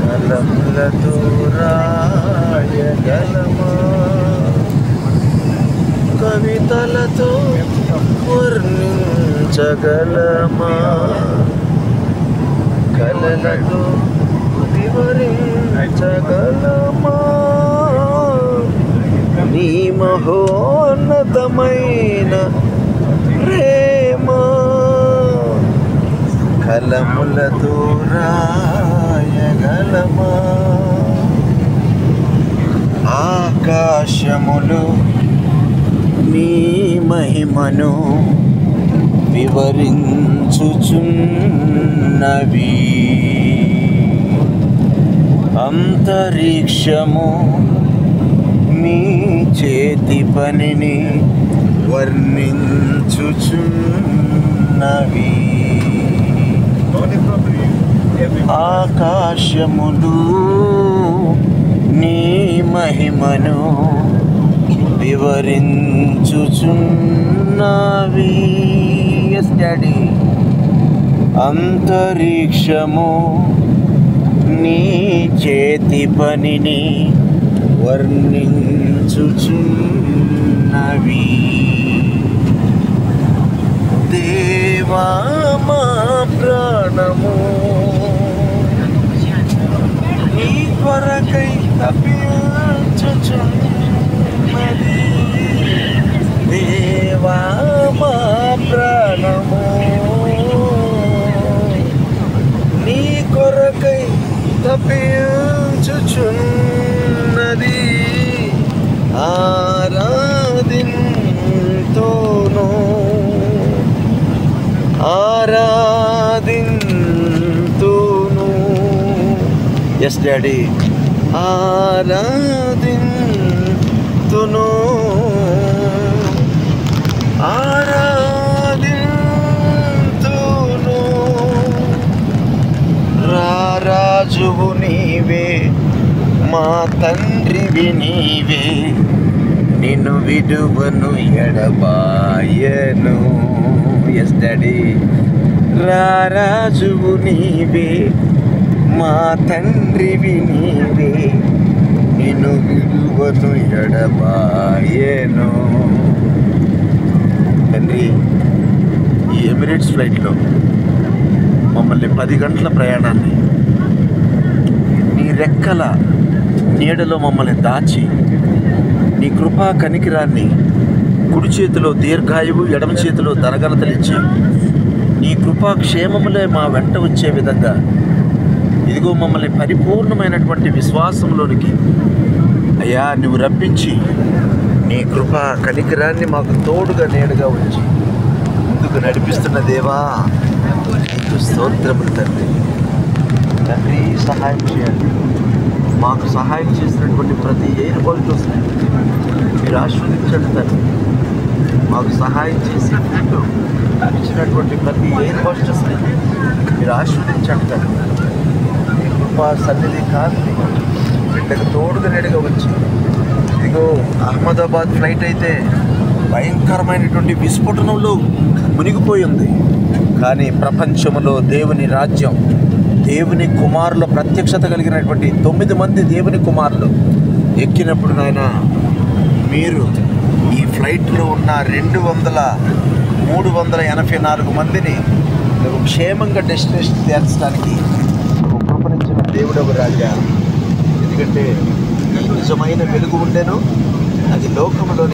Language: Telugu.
కలములతో రాయగలమా, కవితలతో వర్ణించగలమా, కలలతో వివరించగలమా నీ మహోన్నతమైన ప్రేమ. కలములతో రాయగలమా, ఆకాశములు నీ మహిమను వివరించుచున్నవి, అంతరిక్షము మీ చేతి పనిని వర్ణించుచున్నవి. ఆకాశములు నీ మహిమను వివరించుచున్నవి. Yes daddy. అంతరిక్షము నీ చేతి పనిని వర్ణించుచున్నవి. దేవా మా ప్రాణము నీ కొరకై తప్పించుచున్నది. దేవా మా ప్రాణము నీ కొరకై తప్పించుచున్నది. ఆరాధింతును ఆరాధింతును. Yes daddy. ఆరాధింతును ఆరాధింతును. రారాజువు నీవే, మా తండ్రివి నీవే, నిన్ను విడువను ఎడబాయను. Yes daddy. రారాజువు నీవే, మా తండ్రివి నీవే, నిన్ను విడువను ఎడబాయను. తండ్రి, ఈ ఎమిరేట్స్ ఫ్లైట్లో మమ్మల్ని 10 గంటల ప్రయాణాన్ని నీ రెక్కల నీడలో మమ్మల్ని దాచి, నీ కృపా కనికిరాన్ని కుడి చేతిలో దీర్ఘాయువు, ఎడమ చేతిలో ధనఘనతలిచ్చి, నీ కృపా క్షేమములే మా వెంట వచ్చే విధంగా ఇదిగో మమ్మల్ని పరిపూర్ణమైనటువంటి విశ్వాసంలోనికి అయ్యా నువ్వు రప్పించి, నీ కృపా కనికిరాన్ని మాకు తోడుగా నీడగా ఉంచి ముందుకు నడిపిస్తున్న దేవా నీకు స్తోత్రములు తండ్రి. తండ్రి, సహాయం చేయండి. మాకు సహాయం చేసినటువంటి ప్రతి ఎయిర్ హోస్టెస్ని మీరు ఆశీర్వదించండి తండ్రి. మాకు సహాయం చేసి ఇచ్చినటువంటి ప్రతి ఎయిర్ హోస్టెస్ని మీరు ఆశీర్వదించండి తండ్రి. మీ కృపా సన్నిధి కాంతి బిడ్డకు తోడుగా నీడగా వచ్చి, ఇదిగో అహ్మదాబాద్ ఫ్లైట్ అయితే భయంకరమైనటువంటి విస్ఫోటనంలో మునిగిపోయింది. కానీ ప్రపంచంలో దేవుని రాజ్యం, దేవుని కుమారుల ప్రత్యక్షత కలిగినటువంటి 9 మంది దేవుని కుమారులు ఎక్కినప్పుడు నాయన మీరు ఈ ఫ్లైట్లో ఉన్న 384 మందిని నువ్వు క్షేమంగా డెస్టినేషన్ చేర్చడానికి నువ్వు కృపణించిన దేవుడవు రాజా. ఎందుకంటే ఈ నిజమైన వెలుగు ఉండెను, అది లోకములో